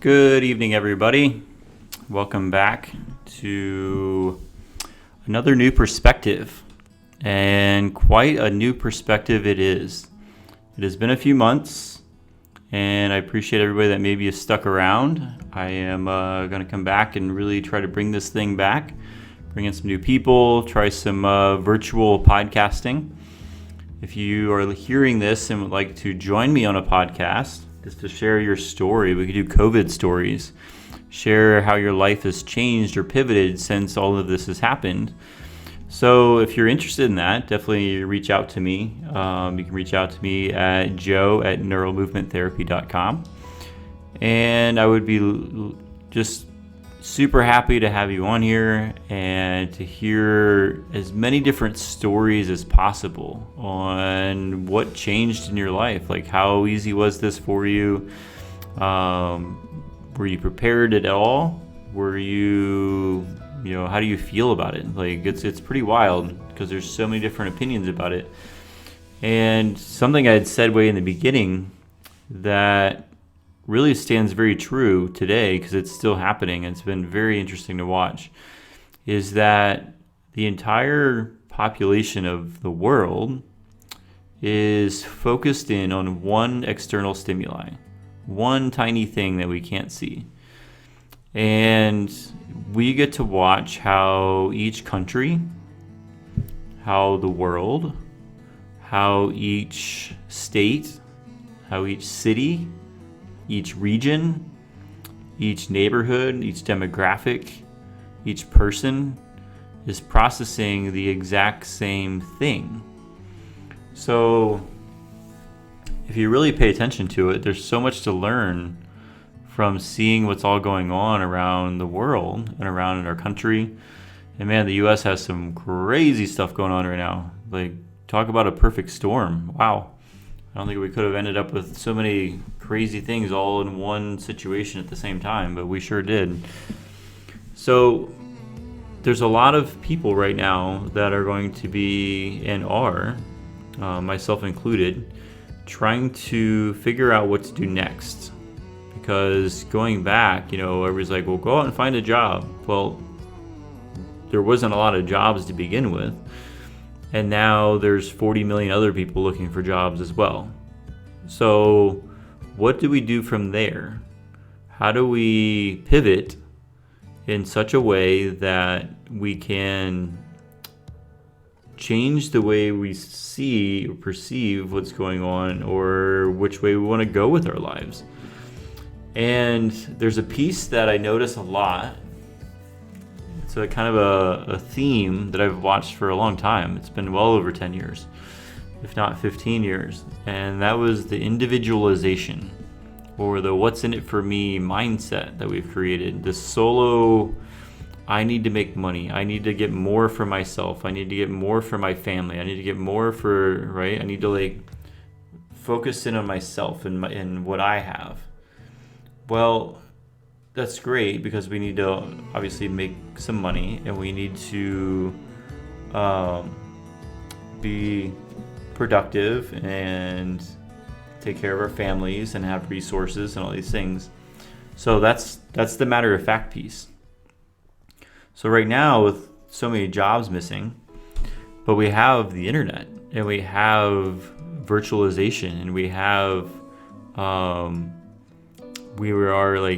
Good evening, everybody. Welcome back to another new perspective, and quite a new perspective it is. It has been a few months, and I appreciate everybody that maybe has stuck around. I am going to come back and really try to bring this thing back, bring in some new people, try some virtual podcasting. If you are hearing this and would like to join me on a podcast, just to share your story, we could do COVID stories, share how your life has changed or pivoted since all of this has happened. So if you're interested in that, definitely reach out to me. You can reach out to me at joe@neuromovementtherapy.com. And I would be just super happy to have you on here and to hear as many different stories as possible on what changed in your life. Like, how easy was this for you? Were you prepared at all? Were you how do you feel about it? Like, it's pretty wild because there's so many different opinions about it. And something I had said way in the beginning that really stands very true today, because it's still happening and it's been very interesting to watch, is that the entire population of the world is focused in on one external stimuli, one tiny thing that we can't see. And we get to watch how each country, how the world, how each state, how each city, each region, each neighborhood, each demographic, each person is processing the exact same thing. So if you really pay attention to it, there's so much to learn from seeing what's all going on around the world and around in our country. And man, the US has some crazy stuff going on right now. Like, talk about a perfect storm. Wow. I don't think we could have ended up with so many crazy things all in one situation at the same time, but we sure did. So there's a lot of people right now that are going to be, and are, myself included, trying to figure out what to do next. Because going back, everybody's like, well, go out and find a job. Well, there wasn't a lot of jobs to begin with. And now there's 40 million other people looking for jobs as well. So what do we do from there? How do we pivot in such a way that we can change the way we see or perceive what's going on, or which way we want to go with our lives? And there's a piece that I notice a lot. It's a kind of a theme that I've watched for a long time. It's been well over 10 years, if not 15 years. And that was the individualization, or the what's in it for me mindset that we've created. This solo, I need to make money. I need to get more for myself. I need to get more for my family. I need to get more for, right? I need to focus in on myself and what I have. Well, that's great, because we need to obviously make some money, and we need to be productive and take care of our families and have resources and all these things. So that's the matter of fact piece. So right now, with so many jobs missing, but we have the internet, and we have virtualization, and we have we are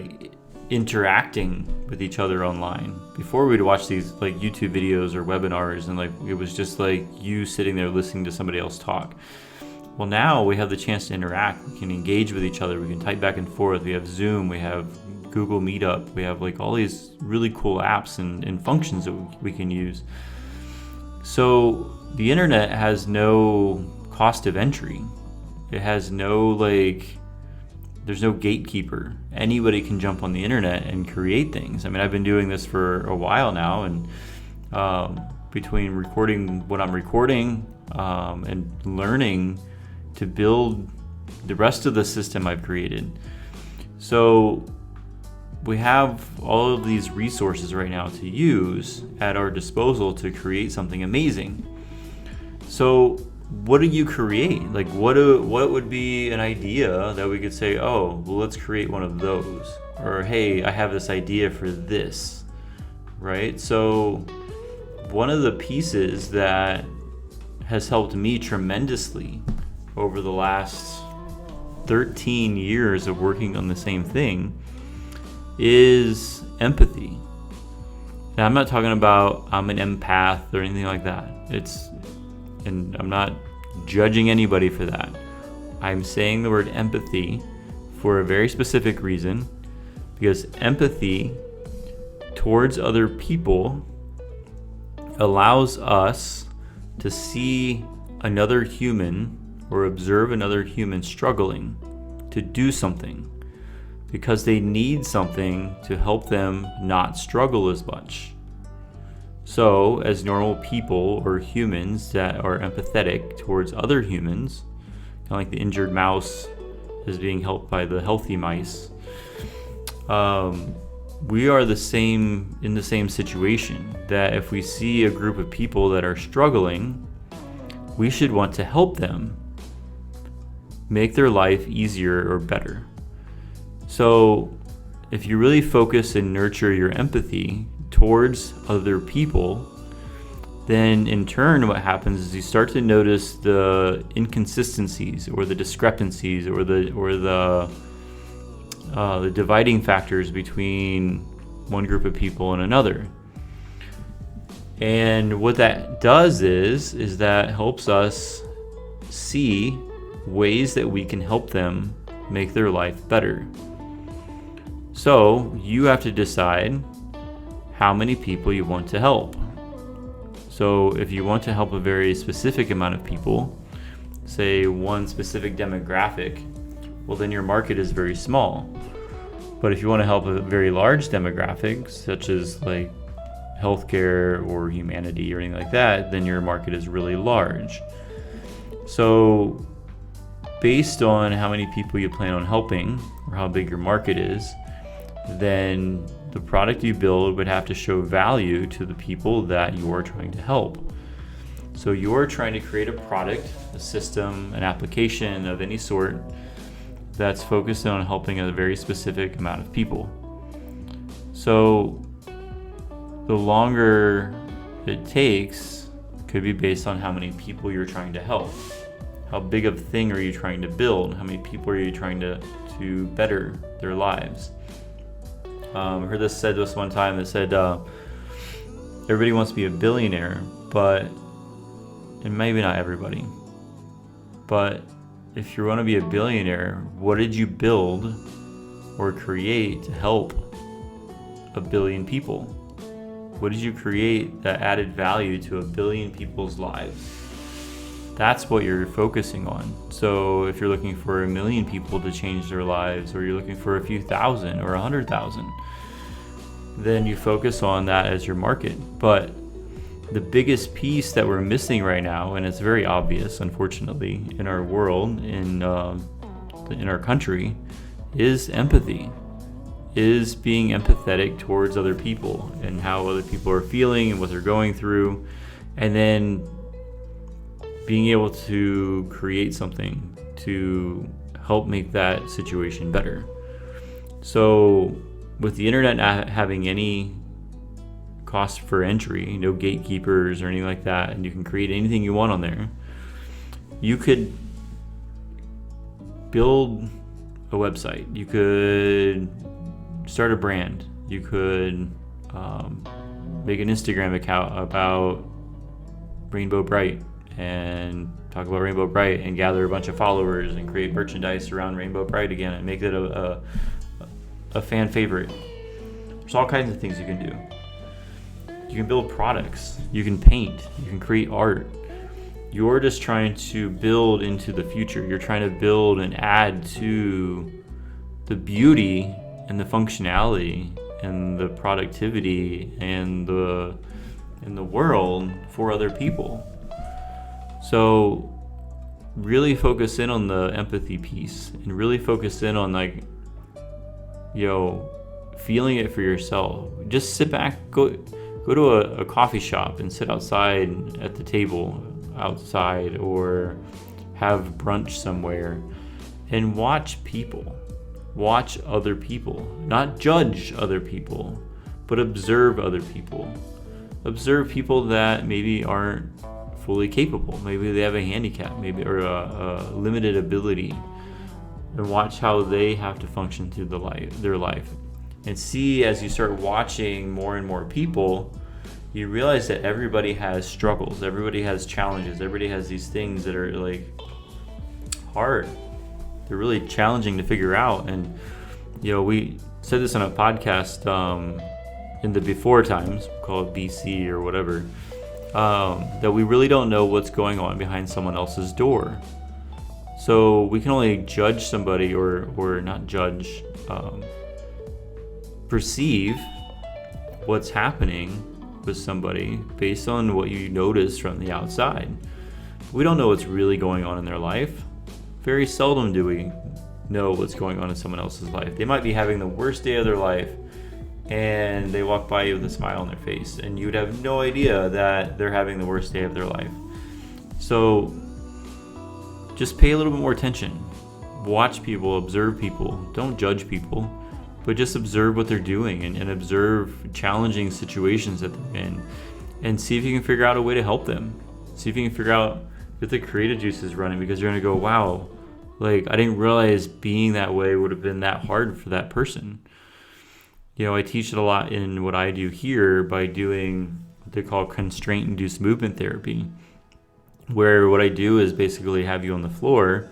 interacting with each other online. Before, we'd watch these YouTube videos or webinars, and it was just you sitting there listening to somebody else talk. Well, now we have the chance to interact. We can engage with each other. We can type back and forth. We have Zoom. We have Google Meetup. We have all these really cool apps and functions that we can use. So the internet has no cost of entry. It has no there's no gatekeeper. Anybody can jump on the internet and create things. I mean, I've been doing this for a while now, and between recording what I'm recording and learning to build the rest of the system I've created. So we have all of these resources right now to use at our disposal to create something amazing. So what do you create? Like, what would be an idea that we could say, oh, well, let's create one of those? Or, hey, I have this idea for this, right? So one of the pieces that has helped me tremendously over the last 13 years of working on the same thing is empathy. Now, I'm not talking about I'm an empath or anything like that. And I'm not judging anybody for that. I'm saying the word empathy for a very specific reason, because empathy towards other people allows us to see another human or observe another human struggling to do something because they need something to help them not struggle as much. So, as normal people or humans that are empathetic towards other humans, kind of like the injured mouse is being helped by the healthy mice, we are in the same situation, that if we see a group of people that are struggling, we should want to help them make their life easier or better. So if you really focus and nurture your empathy towards other people, then in turn what happens is you start to notice the inconsistencies or the discrepancies or the dividing factors between one group of people and another. And what that does is that helps us see ways that we can help them make their life better. So you have to decide how many people you want to help. So if you want to help a very specific amount of people, say one specific demographic, well, then your market is very small. But if you want to help a very large demographic, such as like healthcare or humanity or anything like that, then your market is really large. So based on how many people you plan on helping or how big your market is, then the product you build would have to show value to the people that you're trying to help. So you're trying to create a product, a system, an application of any sort that's focused on helping a very specific amount of people. So the longer it takes could be based on how many people you're trying to help. How big of a thing are you trying to build? How many people are you trying to better their lives? I heard this said this one time. It said, everybody wants to be a billionaire, and maybe not everybody, but if you want to be a billionaire, what did you build or create to help a billion people? What did you create that added value to a billion people's lives? That's what you're focusing on. So if you're looking for 1 million people to change their lives, or you're looking for a few thousand or 100,000, then you focus on that as your market. But the biggest piece that we're missing right now, and it's very obvious, unfortunately, in our world, in our country, is empathy. Is being empathetic towards other people and how other people are feeling and what they're going through, and then being able to create something to help make that situation better. So with the internet not having any cost for entry, no gatekeepers or anything like that, and you can create anything you want on there, you could build a website, you could start a brand, you could make an Instagram account about Rainbow Bright and talk about Rainbow Bright and gather a bunch of followers and create merchandise around Rainbow Bright again and make it a fan favorite. There's all kinds of things you can do. You can build products, you can paint, you can create art. You're just trying to build into the future. You're trying to build and add to the beauty and the functionality and the productivity and the world for other people. So really focus in on the empathy piece and really focus in on feeling it for yourself. Just sit back, go to a coffee shop and sit outside at the table outside or have brunch somewhere and watch people. Watch other people. Not judge other people, but observe other people. Observe people that maybe aren't fully capable. Maybe they have a handicap, maybe, or a limited ability. And watch how they have to function through their life. And see, as you start watching more and more people, you realize that everybody has struggles, everybody has challenges, everybody has these things that are like hard. They're really challenging to figure out. And we said this on a podcast in the before times, called BC or whatever, that we really don't know what's going on behind someone else's door. So we can only judge somebody or not judge, perceive what's happening with somebody based on what you notice from the outside. We don't know what's really going on in their life. Very seldom do we know what's going on in someone else's life. They might be having the worst day of their life and they walk by you with a smile on their face, and you would have no idea that they're having the worst day of their life. So just pay a little bit more attention. Watch people, observe people. Don't judge people, but just observe what they're doing and observe challenging situations that they're in, and see if you can figure out a way to help them. See if you can figure out if the creative juice is running, because you're going to go, wow, like I didn't realize being that way would have been that hard for that person. I teach it a lot in what I do here by doing what they call constraint-induced movement therapy, where what I do is basically have you on the floor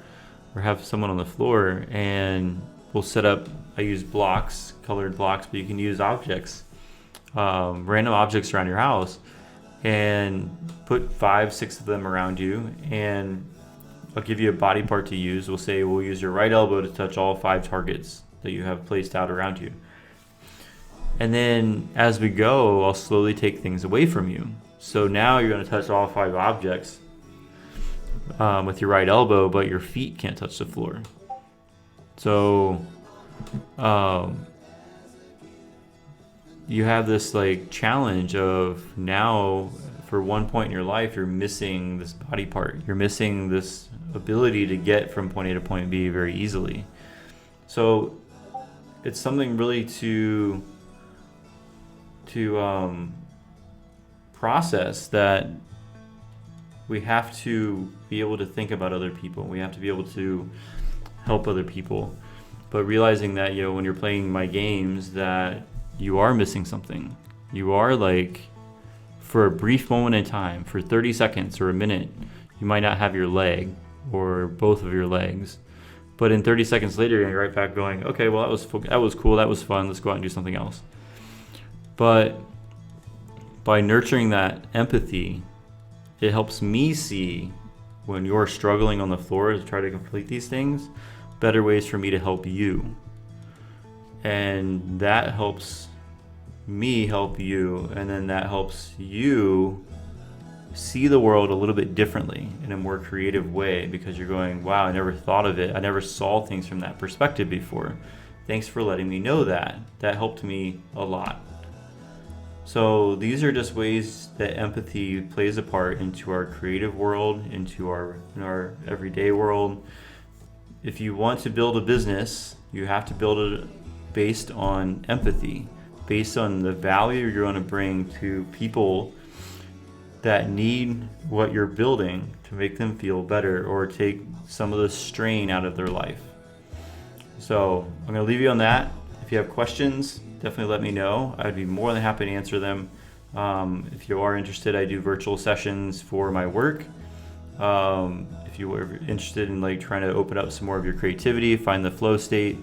or have someone on the floor, and we'll set up, I use blocks, colored blocks, but you can use objects, random objects around your house, and put 5-6 of them around you, and I'll give you a body part to use. We'll say we'll use your right elbow to touch all 5 targets that you have placed out around you. And then as we go, I'll slowly take things away from you. So now you're going to touch all 5 objects with your right elbow, but your feet can't touch the floor. So you have this like challenge of now for one point in your life, you're missing this body part. You're missing this ability to get from point A to point B very easily. So it's something really to process, that we have to be able to think about other people. We have to be able to help other people. But realizing that, when you're playing my games, that you are missing something. You are like, for a brief moment in time, for 30 seconds or a minute, you might not have your leg or both of your legs. But in 30 seconds later, you're right back going, okay, well, that was cool, that was fun, let's go out and do something else. But by nurturing that empathy, it helps me see when you're struggling on the floor to try to complete these things, better ways for me to help you. And that helps me help you, and then that helps you see the world a little bit differently in a more creative way, because you're going, wow, I never thought of it. I never saw things from that perspective before. Thanks for letting me know that. That helped me a lot. So these are just ways that empathy plays a part into our creative world, into our everyday world. If you want to build a business, you have to build it based on empathy, based on the value you're going to bring to people that need what you're building to make them feel better or take some of the strain out of their life. So I'm going to leave you on that. If you have questions, definitely let me know. I'd be more than happy to answer them. If you are interested, I do virtual sessions for my work. If you are interested in like trying to open up some more of your creativity, find the flow state,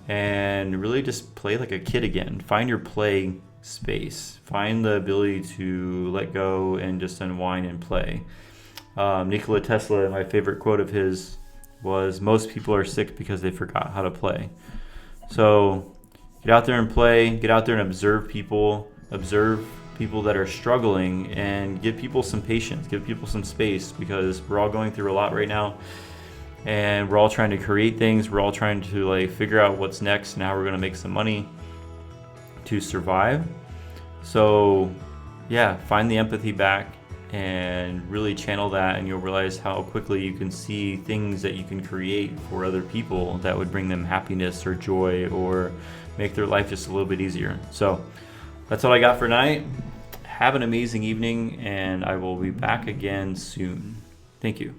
and really just play like a kid again. Find your play space. Find the ability to let go and just unwind and play. Nikola Tesla, my favorite quote of his was, most people are sick because they forgot how to play. So get out there and play. Get out there and observe people that are struggling, and give people some patience, give people some space, because we're all going through a lot right now, and we're all trying to create things. We're all trying to like figure out what's next and how we're going to make some money to survive. So yeah, find the empathy back, and really channel that, and you'll realize how quickly you can see things that you can create for other people that would bring them happiness or joy or make their life just a little bit easier. So that's all I got for tonight. Have an amazing evening, and I will be back again soon. Thank you.